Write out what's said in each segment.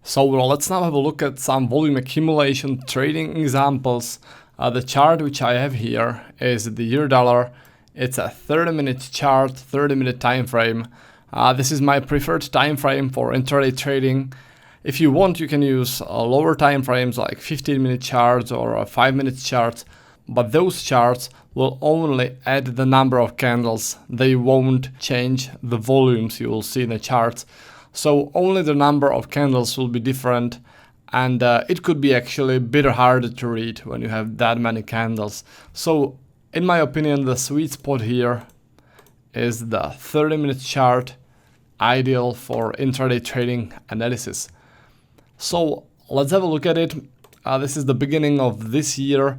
So let's now have a look at some volume accumulation trading examples. The chart which I have here is the euro dollar. It's a 30-minute chart, 30-minute time frame. This is my preferred time frame for intraday trading. If you want, you can use lower time frames like 15-minute charts or 5-minute charts, but those charts will only add the number of candles. They won't change the volumes you will see in the charts. So only the number of candles will be different, and it could be actually a bit harder to read when you have that many candles. So in my opinion, the sweet spot here is the 30-minute chart, ideal for intraday trading analysis. So let's have a look at it. This is the beginning of this year,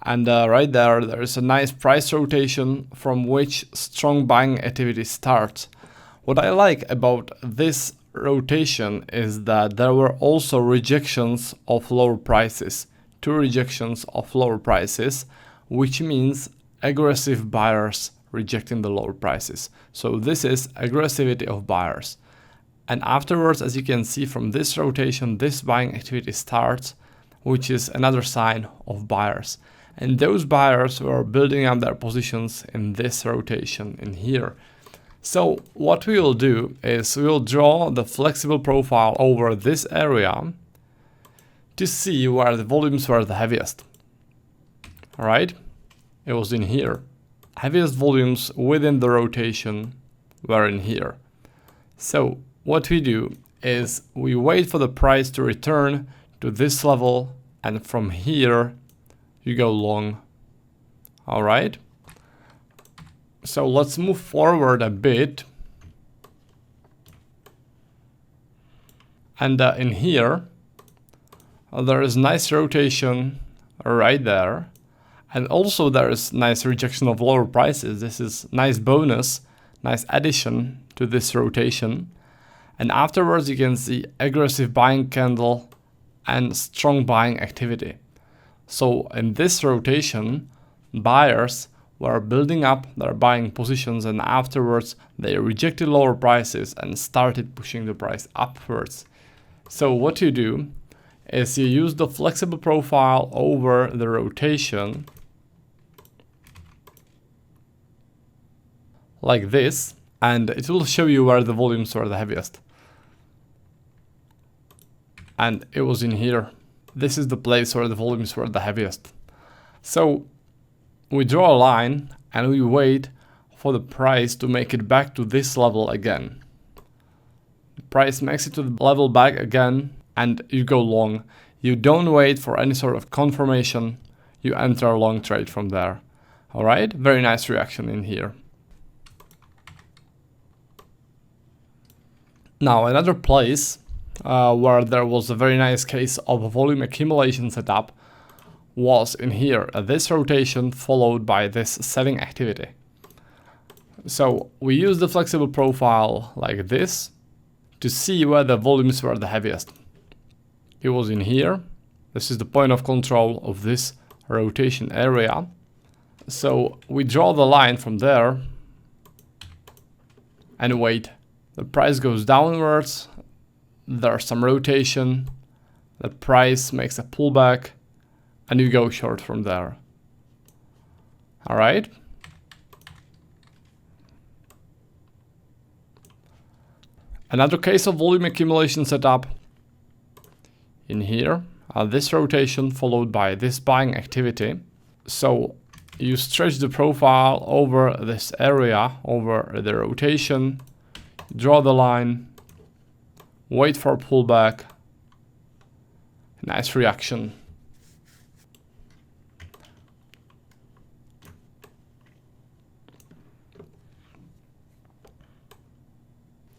and right there is a nice price rotation from which strong buying activity starts. What I like about this rotation is that there were also rejections of lower prices, 2 rejections of lower prices, which means aggressive buyers rejecting the lower prices. So this is aggressivity of buyers. And afterwards, as you can see from this rotation, this buying activity starts, which is another sign of buyers. And those buyers were building up their positions in this rotation in here. So what we will do is we will draw the flexible profile over this area to see where the volumes were the heaviest. All right, it was in here. Heaviest volumes within the rotation were in here. So what we do is we wait for the price to return to this level, and from here you go long. All right. So let's move forward a bit. And in here, there is nice rotation right there. And also there is nice rejection of lower prices. This is nice bonus, nice addition to this rotation. And afterwards you can see aggressive buying candle and strong buying activity. So in this rotation, buyers were building up their buying positions, and afterwards they rejected lower prices and started pushing the price upwards. So what you do is you use the flexible profile over the rotation like this, and it will show you where the volumes were the heaviest. And it was in here. This is the place where the volumes were the heaviest. So we draw a line and we wait for the price to make it back to this level again. The price makes it to the level back again and you go long. You don't wait for any sort of confirmation. You enter a long trade from there. All right, very nice reaction in here. Now another place where there was a very nice case of a volume accumulation setup was in here, this rotation followed by this selling activity. So we use the flexible profile like this to see where the volumes were the heaviest. It was in here. This is the point of control of this rotation area. So we draw the line from there and wait. The price goes downwards. There's some rotation. The price makes a pullback. And you go short from there. All right. Another case of volume accumulation setup in here. This rotation followed by this buying activity. So you stretch the profile over this area, over the rotation, draw the line, wait for a pullback. Nice reaction.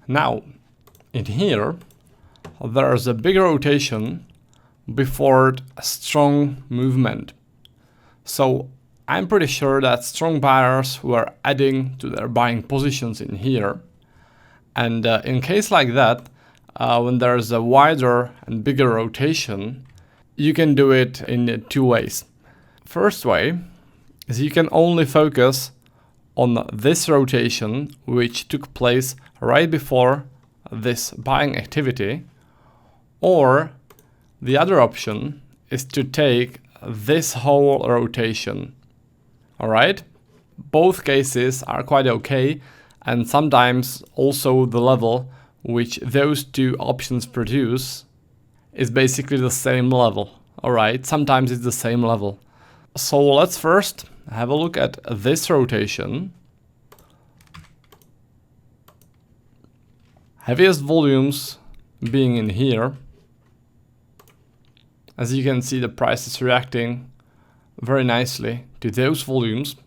Now, in here, there's a big rotation before a strong movement. So I'm pretty sure that strong buyers were adding to their buying positions in here. And in case like that, when there's a wider and bigger rotation, you can do it in 2 ways. First way is you can only focus on this rotation, which took place right before this buying activity, Or the other option is to take this whole rotation. Alright? Both cases are quite okay, and sometimes also the level which those two options produce is basically the same level. Alright, sometimes it's the same level. So let's first have a look at this rotation. Heaviest volumes being in here. As you can see, the price is reacting very nicely to those volumes.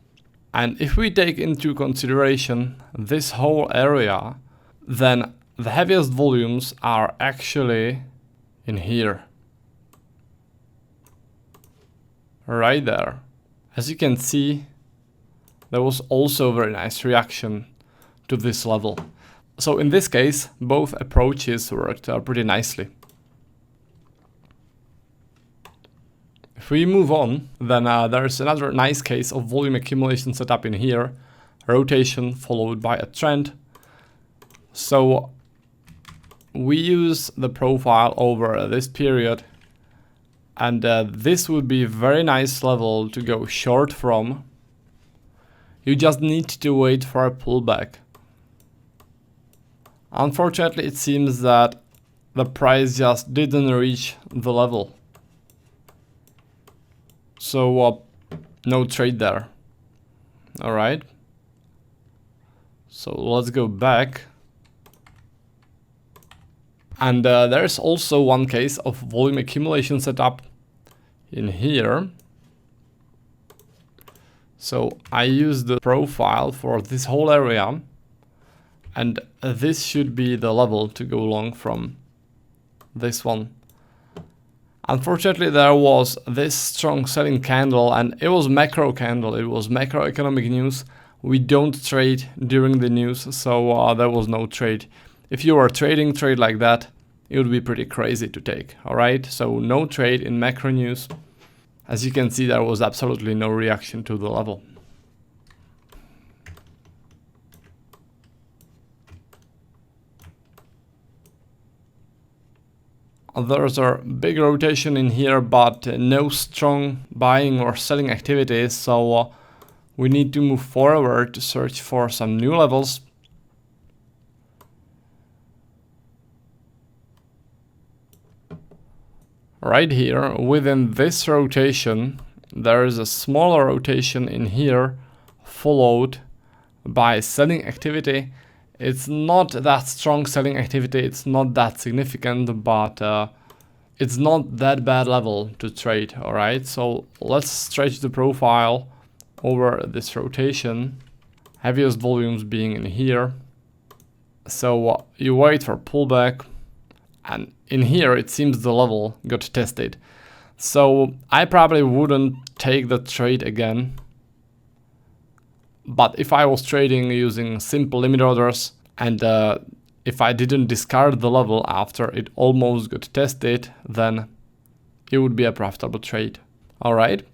And if we take into consideration this whole area, then the heaviest volumes are actually in here. Right there. As you can see, there was also a very nice reaction to this level. So in this case, both approaches worked pretty nicely. If we move on, then there's another nice case of volume accumulation setup in here. Rotation followed by a trend. So we use the profile over this period, and this would be a very nice level to go short from. You just need to wait for a pullback. Unfortunately, it seems that the price just didn't reach the level. So no trade there. Alright. So let's go back. And there's also one case of volume accumulation setup in here. So I use the profile for this whole area, and this should be the level to go long from, this one. Unfortunately, there was this strong selling candle, and it was macro candle, it was macroeconomic news. We don't trade during the news, so there was no trade. If you were trading trade like that, it would be pretty crazy to take, alright? So no trade in macro news. As you can see, there was absolutely no reaction to the level. There's a big rotation in here, but no strong buying or selling activities, so we need to move forward to search for some new levels. Right here, within this rotation, there is a smaller rotation in here, followed by selling activity. It's not that strong selling activity, it's not that significant, but it's not that bad level to trade, alright? So let's stretch the profile over this rotation, heaviest volumes being in here. So you wait for pullback, and in here it seems the level got tested. So I probably wouldn't take the trade again. But if I was trading using simple limit orders, and if I didn't discard the level after it almost got tested, then it would be a profitable trade. Alright.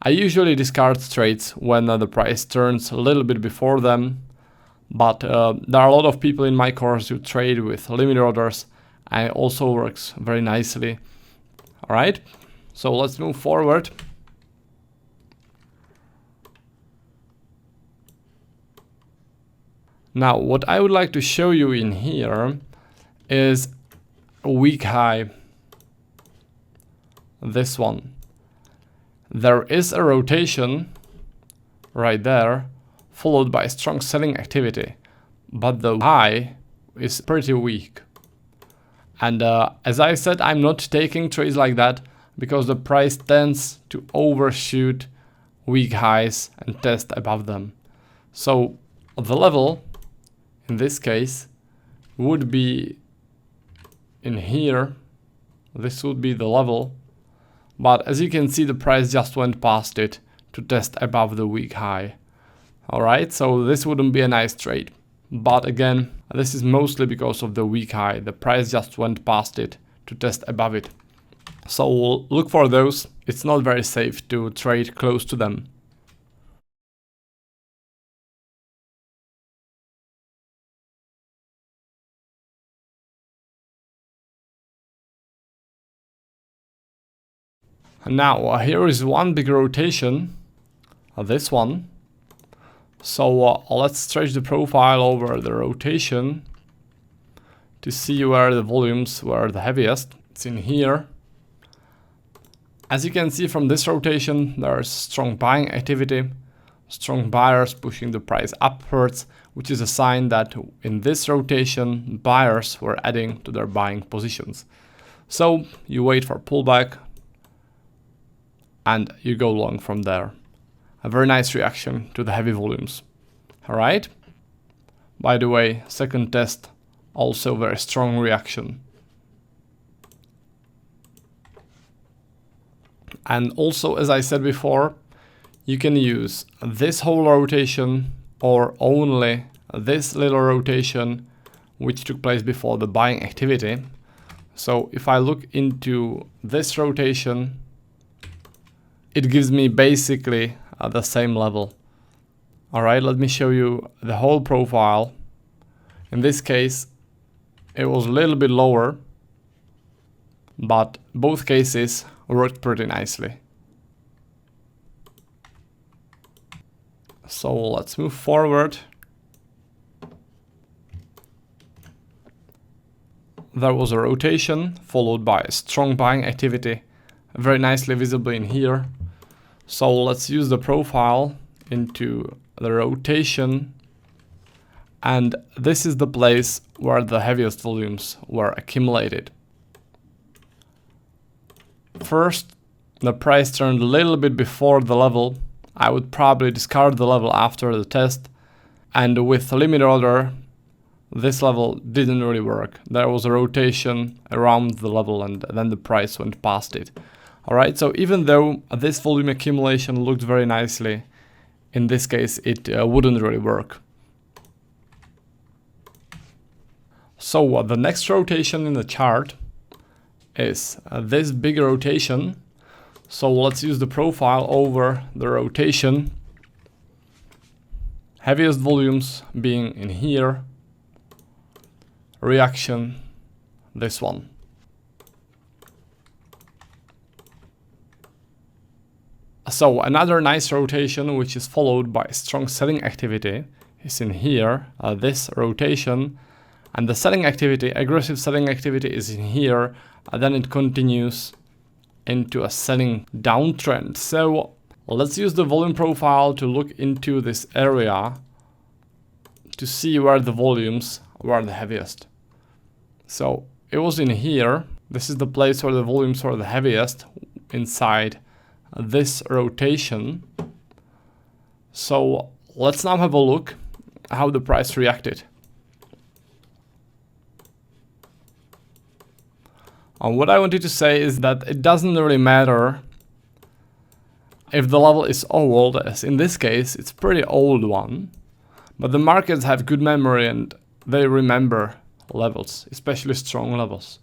I usually discard trades when the price turns a little bit before them, but there are a lot of people in my course who trade with limit orders, and it also works very nicely. Alright, so let's move forward. Now, what I would like to show you in here is a weak high. This one. There is a rotation right there, followed by strong selling activity, but the high is pretty weak. And as I said, I'm not taking trades like that because the price tends to overshoot weak highs and test above them. So the level in this case would be in here. This would be the level, but as you can see, the price just went past it to test above the weak high. Alright, so this wouldn't be a nice trade, but again, this is mostly because of the weak high. The price just went past it to test above it. So we'll look for those. It's not very safe to trade close to them. Now here is one big rotation, this one. So let's stretch the profile over the rotation to see where the volumes were the heaviest. It's in here. As you can see from this rotation, there's strong buying activity, strong buyers pushing the price upwards, which is a sign that in this rotation, buyers were adding to their buying positions. So you wait for pullback and you go long from there. A very nice reaction to the heavy volumes. All right. By the way, second test, also very strong reaction. And also, as I said before, you can use this whole rotation or only this little rotation which took place before the buying activity. So if I look into this rotation, it gives me basically the same level. All right, let me show you the whole profile. In this case, it was a little bit lower, but both cases worked pretty nicely. So let's move forward. There was a rotation followed by a strong buying activity, very nicely visible in here. So let's use the profile into the rotation, and this is the place where the heaviest volumes were accumulated. First, the price turned a little bit before the level. I would probably discard the level after the test, and with the limit order, this level didn't really work. There was a rotation around the level and then the price went past it. Alright, so even though this volume accumulation looked very nicely, in this case it wouldn't really work. So the next rotation in the chart is this big rotation. So let's use the profile over the rotation. Heaviest volumes being in here. Reaction, this one. So another nice rotation which is followed by strong selling activity is in here, this rotation, and the selling activity, aggressive selling activity is in here, and then it continues into a selling downtrend. So let's use the volume profile to look into this area to see where the volumes were the heaviest. So it was in here. This is the place where the volumes were the heaviest inside this rotation. So let's now have a look how the price reacted. And what I wanted to say is that it doesn't really matter if the level is old, as in this case it's pretty old one, but the markets have good memory and they remember levels, especially strong levels.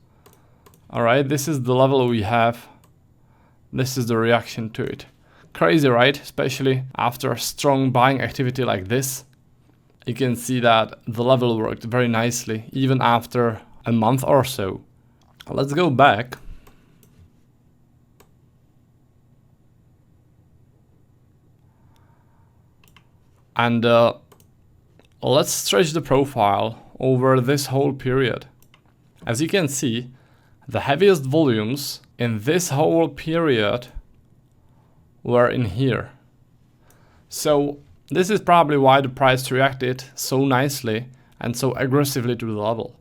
Alright, this is the level we have. This is the reaction to it. Crazy, right? Especially after a strong buying activity like this. You can see that the level worked very nicely, even after a month or so. Let's go back. And let's stretch the profile over this whole period. As you can see, the heaviest volumes in this whole period were in here. So this is probably why the price reacted so nicely and so aggressively to the level,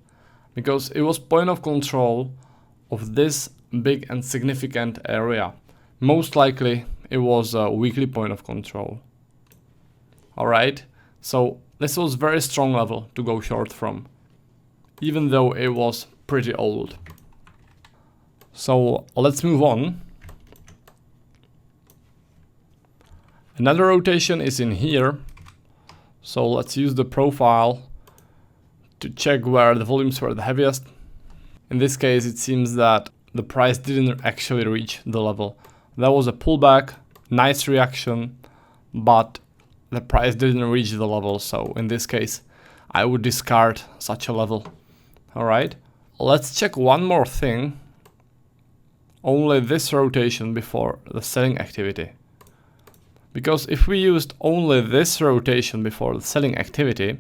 because it was point of control of this big and significant area. Most likely it was a weekly point of control. Alright, so this was very strong level to go short from, even though it was pretty old. So let's move on. Another rotation is in here. So let's use the profile to check where the volumes were the heaviest. In this case, it seems that the price didn't actually reach the level. There was a pullback, nice reaction, but the price didn't reach the level. So in this case, I would discard such a level. All right, let's check one more thing. only this rotation before the selling activity. Because if we used only this rotation before the selling activity,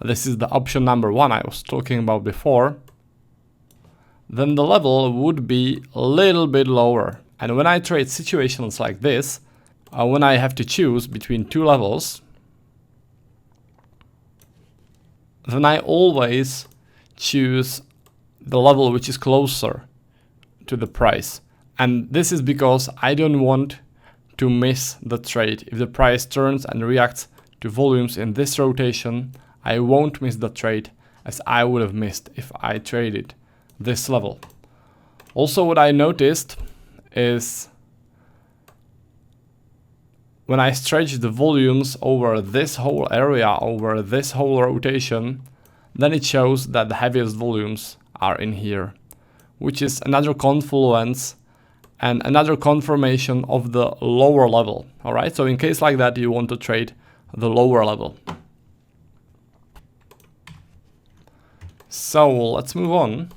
this is the option number 1 I was talking about before, then the level would be a little bit lower. And when I trade situations like this, when I have to choose between two levels, then I always choose the level which is closer to the price. And this is because I don't want to miss the trade. If the price turns and reacts to volumes in this rotation, I won't miss the trade as I would have missed if I traded this level. Also, what I noticed is when I stretch the volumes over this whole area, over this whole rotation, then it shows that the heaviest volumes are in here, which is another confluence and another confirmation of the lower level. All right, so in case like that, you want to trade the lower level. So let's move on.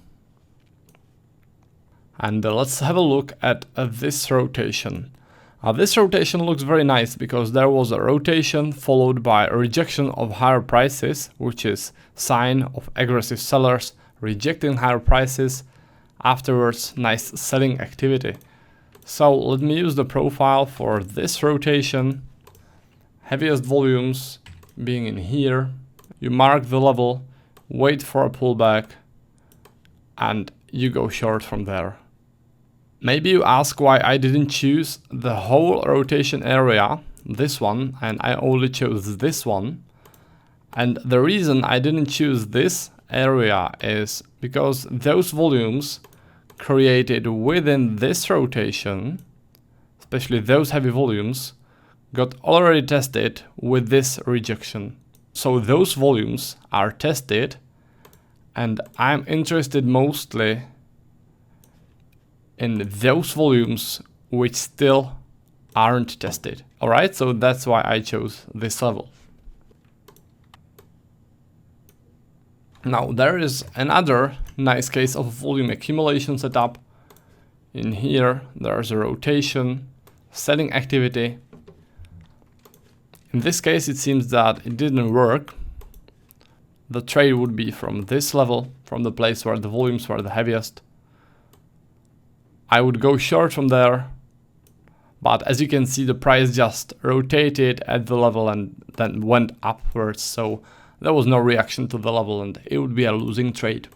And let's have a look at this rotation. This rotation looks very nice because there was a rotation followed by a rejection of higher prices, which is sign of aggressive sellers rejecting higher prices. Afterwards, nice selling activity. So let me use the profile for this rotation. Heaviest volumes being in here. You mark the level, wait for a pullback, and you go short from there. Maybe you ask why I didn't choose the whole rotation area, this one, and I only chose this one. And the reason I didn't choose this area is because those volumes created within this rotation, especially those heavy volumes, got already tested with this rejection. So those volumes are tested, and I'm interested mostly in those volumes which still aren't tested. All right, so that's why I chose this level. Now there is another nice case of volume accumulation setup. In here there's a rotation, selling activity. In this case it seems that it didn't work. The trade would be from this level, from the place where the volumes were the heaviest. I would go short from there, but as you can see, the price just rotated at the level and then went upwards, so there was no reaction to the level and it would be a losing trade.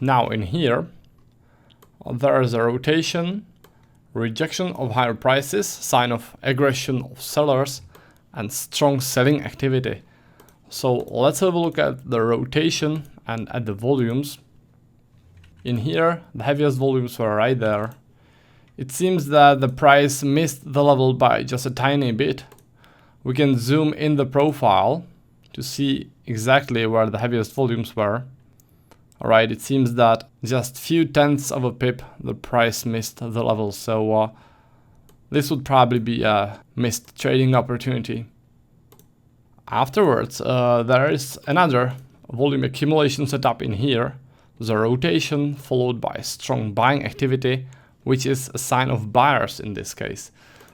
Now in here, there is a rotation, rejection of higher prices, sign of aggression of sellers, and strong selling activity. So let's have a look at the rotation and at the volumes. In here, the heaviest volumes were right there. It seems that the price missed the level by just a tiny bit. We can zoom in the profile to see exactly where the heaviest volumes were. Alright, it seems that just few tenths of a pip the price missed the level, so this would probably be a missed trading opportunity. Afterwards, there is another volume accumulation setup in here. The rotation followed by strong buying activity, which is a sign of buyers in this case.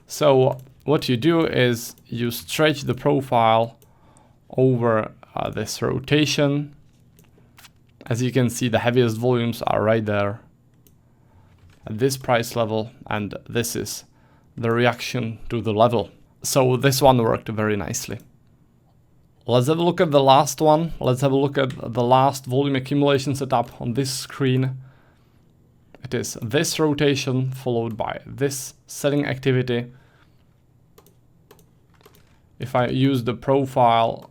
So what you do is you stretch the profile over this rotation. As you can see, the heaviest volumes are right there at this price level, and this is the reaction to the level. So this one worked very nicely. Let's have a look at the last one. Let's have a look at the last volume accumulation setup on this screen. It is this rotation followed by this selling activity. If I use the profile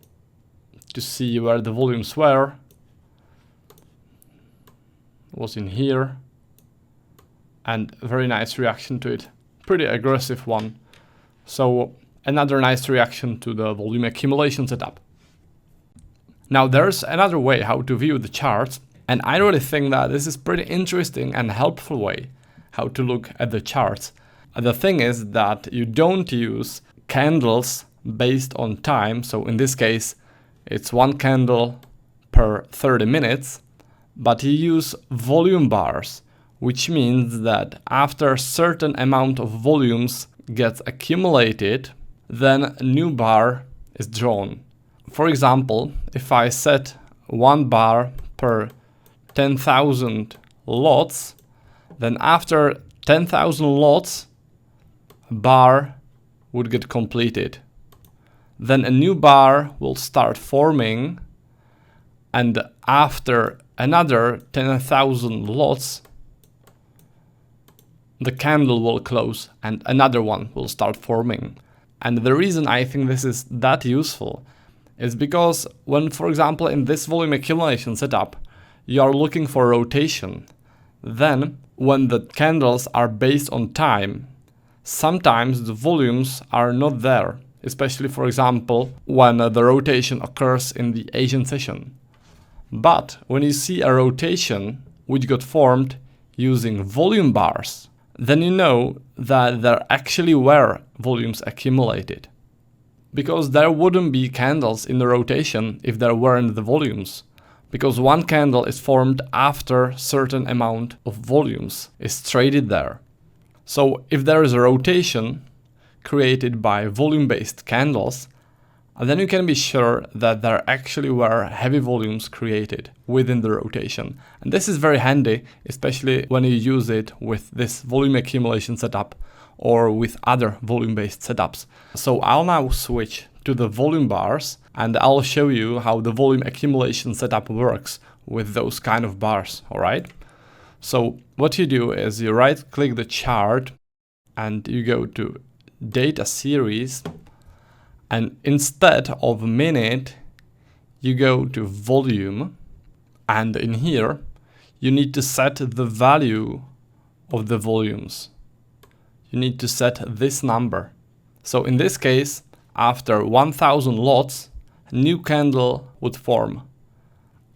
to see where the volumes were, was in here, and very nice reaction to it, pretty aggressive one. So another nice reaction to the volume accumulation setup. Now there's another way how to view the charts, and I really think that this is pretty interesting and helpful way how to look at the charts. The thing is that you don't use candles based on time. So in this case, it's one candle per 30 minutes, but you use volume bars, which means that after a certain amount of volumes gets accumulated, then a new bar is drawn. For example, if I set one bar per 10,000 lots, then after 10,000 lots, a bar would get completed. Then a new bar will start forming, and after another 10,000 lots, the candle will close and another one will start forming. And the reason I think this is that useful is because when, for example, in this volume accumulation setup, you are looking for rotation, then when the candles are based on time, sometimes the volumes are not there, especially, for example, when the rotation occurs in the Asian session. But when you see a rotation which got formed using volume bars, then you know that there actually were volumes accumulated. Because there wouldn't be candles in the rotation if there weren't the volumes. Because one candle is formed after certain amount of volumes is traded there. So if there is a rotation created by volume-based candles, then you can be sure that there actually were heavy volumes created within the rotation. And this is very handy, especially when you use it with this volume accumulation setup or with other volume-based setups. So I'll now switch to the volume bars and I'll show you how the volume accumulation setup works with those kind of bars, all right? So what you do is you right-click the chart and you go to Data Series, and instead of minute, you go to volume, and in here, you need to set the value of the volumes. You need to set this number. So in this case, after 1000 lots, a new candle would form.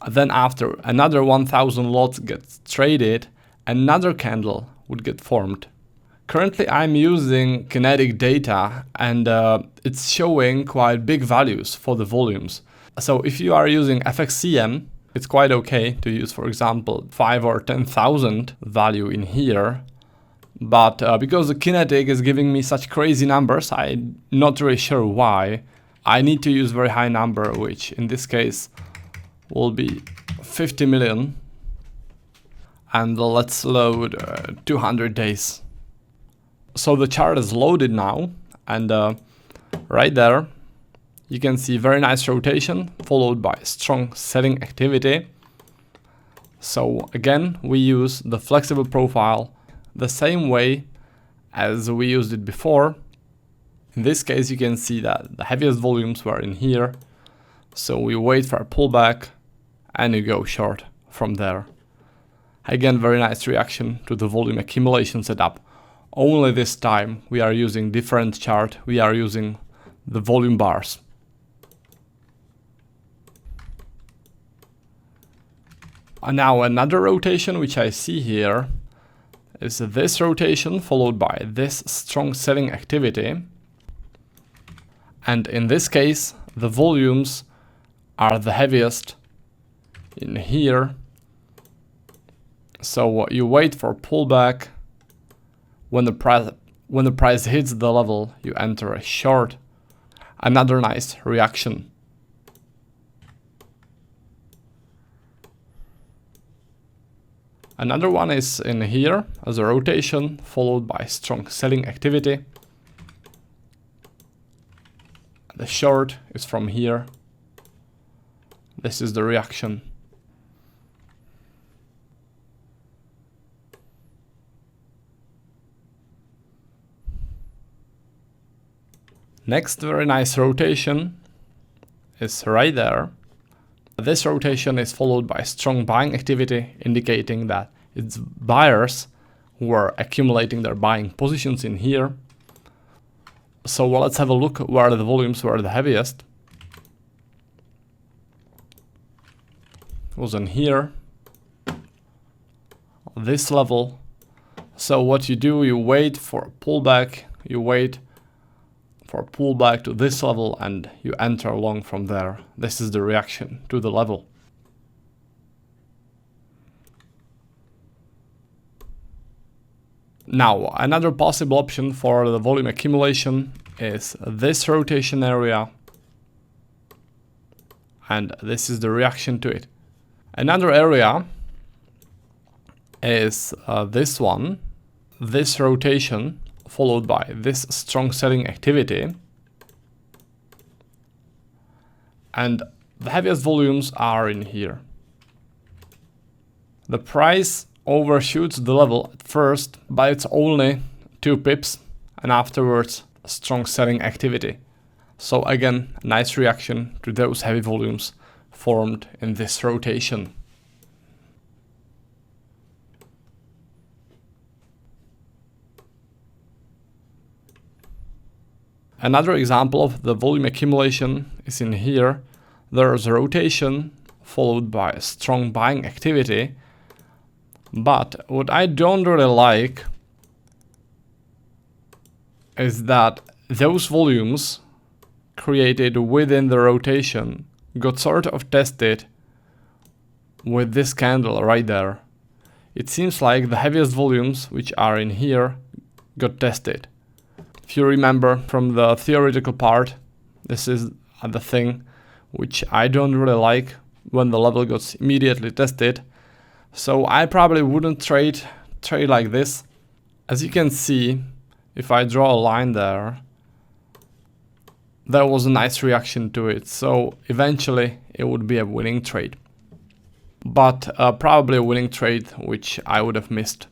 Then after another 1000 lots gets traded, another candle would get formed. Currently I'm using kinetic data and it's showing quite big values for the volumes. So if you are using FXCM, it's quite okay to use, for example, 5 or 10,000 value in here. But because the kinetic is giving me such crazy numbers, I'm not really sure why. I need to use very high number, which in this case will be 50 million. And let's load 200 days. So the chart is loaded now, and right there you can see very nice rotation followed by strong selling activity. So again, we use the flexible profile the same way as we used it before. In this case, you can see that the heaviest volumes were in here. So we wait for a pullback and you go short from there. Again, very nice reaction to the volume accumulation setup. Only this time we are using different chart. We are using the volume bars. And now another rotation which I see here is this rotation followed by this strong selling activity. And in this case, the volumes are the heaviest in here. So you wait for pullback. When the price hits the level, you enter a short. Another nice reaction. Another one is in here as a rotation followed by strong selling activity. The short is from here. This is the reaction. Next very nice rotation is right there. This rotation is followed by strong buying activity, indicating that it's buyers who are accumulating their buying positions in here. So let's have a look where the volumes were the heaviest. It was in here, this level, So what you do, you wait for a pullback, you wait for a pullback to this level, and you enter long from there. This is the reaction to the level. Now, another possible option for the volume accumulation is this rotation area, and this is the reaction to it. Another area is this one, this rotation followed by this strong selling activity, and the heaviest volumes are in here. The price overshoots the level at first, but it's only 2 pips, and afterwards strong selling activity. So again, nice reaction to those heavy volumes formed in this rotation. Another example of the volume accumulation is in here. There's a rotation followed by a strong buying activity. But what I don't really like is that those volumes created within the rotation got sort of tested with this candle right there. It seems like the heaviest volumes, which are in here, got tested. If you remember from the theoretical part, this is the thing which I don't really like when the level gets immediately tested. So I probably wouldn't trade like this. As you can see, if I draw a line there, there was a nice reaction to it. So eventually it would be a winning trade. But probably a winning trade which I would have missed.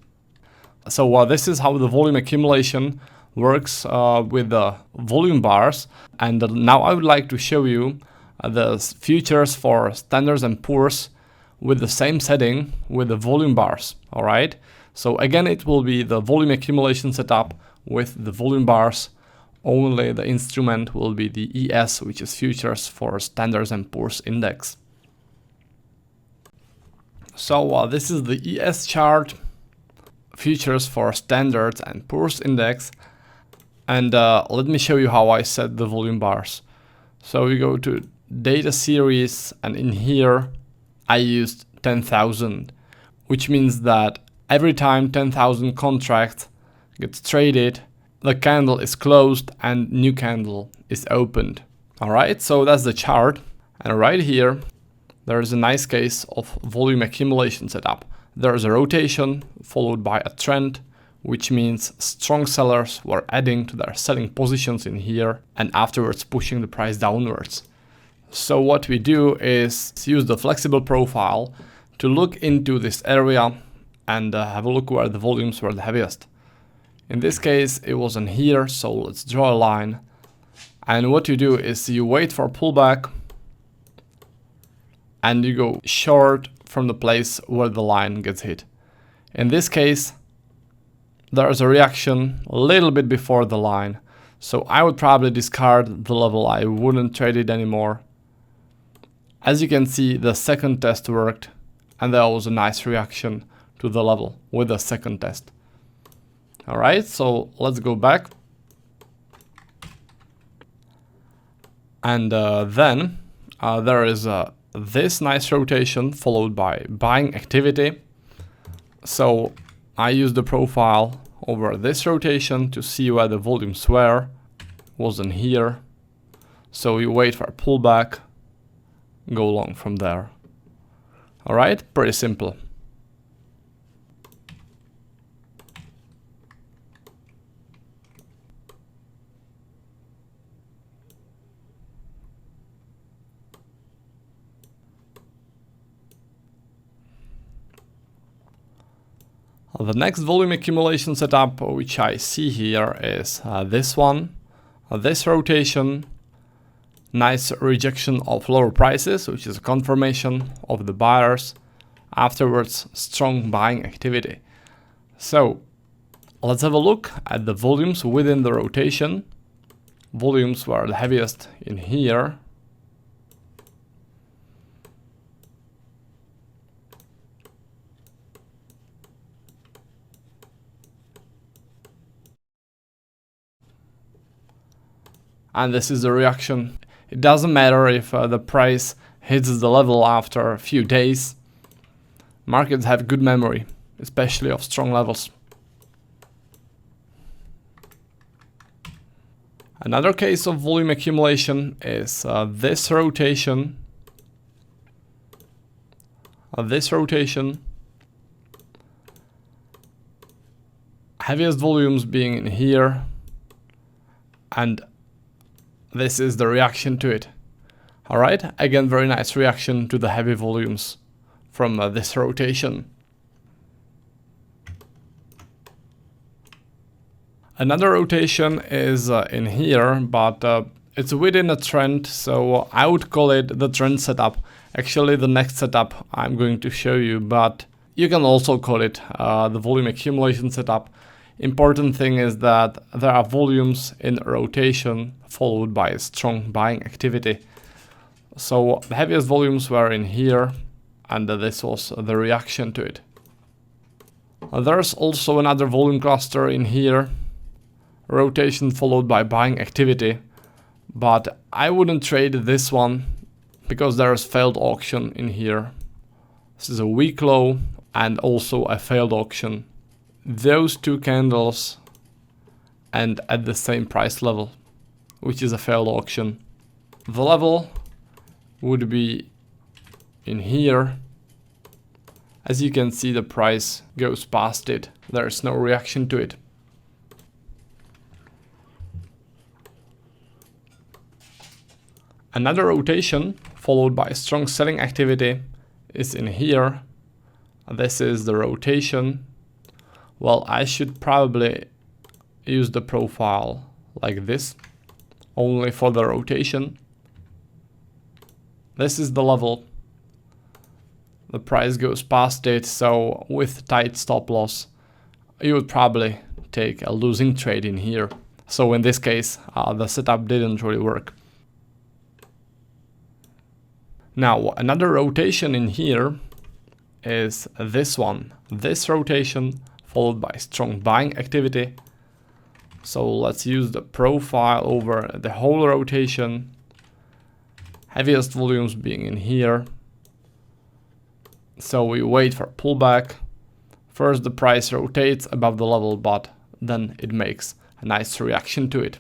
So this is how the volume accumulation works with the volume bars. And now I would like to show you the futures for Standards and Poor's with the same setting with the volume bars. All right. So again, it will be the volume accumulation setup with the volume bars. Only the instrument will be the ES, which is futures for Standards and Poor's index. So this is the ES chart, futures for Standards and Poor's index. And let me show you how I set the volume bars. So we go to data series, and in here I used 10,000, which means that every time 10,000 contracts gets traded, the candle is closed and new candle is opened. All right, so that's the chart. And right here, there is a nice case of volume accumulation setup. There is a rotation followed by a trend, which means strong sellers were adding to their selling positions in here and afterwards pushing the price downwards. So what we do is use the flexible profile to look into this area and have a look where the volumes were the heaviest. In this case, it was in here, so let's draw a line. And what you do is you wait for a pullback and you go short from the place where the line gets hit. In this case, there's a reaction a little bit before the line. So I would probably discard the level. I wouldn't trade it anymore. As you can see, the second test worked and there was a nice reaction to the level with the second test. All right, so let's go back. And then there is this nice rotation followed by buying activity. So I use the profile over this rotation to see where the volumes were. Wasn't here. So you wait for a pullback, go long from there. All right, pretty simple. The next volume accumulation setup which I see here is this one, this rotation, nice rejection of lower prices, which is a confirmation of the buyers, afterwards strong buying activity. So let's have a look at the volumes within the rotation. Volumes were the heaviest in here. and this is the reaction. It doesn't matter if the price hits the level after a few days. Markets have good memory, especially of strong levels. Another case of volume accumulation is this rotation. Heaviest volumes being in here, and this is the reaction to it. Alright, again, very nice reaction to the heavy volumes from this rotation. Another rotation is in here, but it's within a trend, so I would call it the trend setup. Actually, the next setup I'm going to show you, but you can also call it the volume accumulation setup. Important thing is that there are volumes in rotation followed by a strong buying activity. So the heaviest volumes were in here, and this was the reaction to it. There's also another volume cluster in here, rotation followed by buying activity, but I wouldn't trade this one because there's failed auction in here. This is a weak low and also a failed auction. Those two candles and at the same price level, which is a failed auction. The level would be in here. As you can see, the price goes past it. There's no reaction to it. Another rotation followed by strong selling activity is in here. This is the rotation. Well, I should probably use the profile like this, only for the rotation. This is the level. The price goes past it, so with tight stop loss, you would probably take a losing trade in here. So in this case, the setup didn't really work. Now, another rotation in here is this one. This rotation followed by strong buying activity. So let's use the profile over the whole rotation. Heaviest volumes being in here. So we wait for pullback. First the price rotates above the level, but then it makes a nice reaction to it.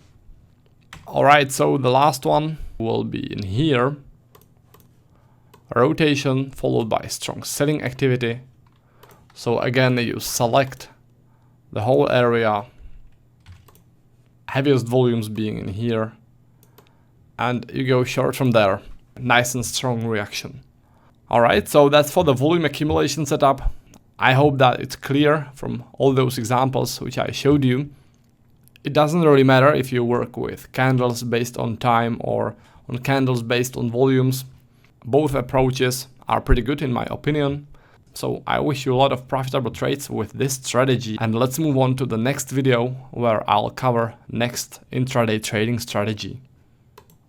Alright, so the last one will be in here. A rotation followed by strong selling activity. So again, you select the whole area, heaviest volumes being in here, and you go short from there. Nice and strong reaction. Alright, so that's for the volume accumulation setup. I hope that it's clear from all those examples which I showed you. It doesn't really matter if you work with candles based on time or on candles based on volumes. Both approaches are pretty good in my opinion. So I wish you a lot of profitable trades with this strategy, and let's move on to the next video where I'll cover next intraday trading strategy.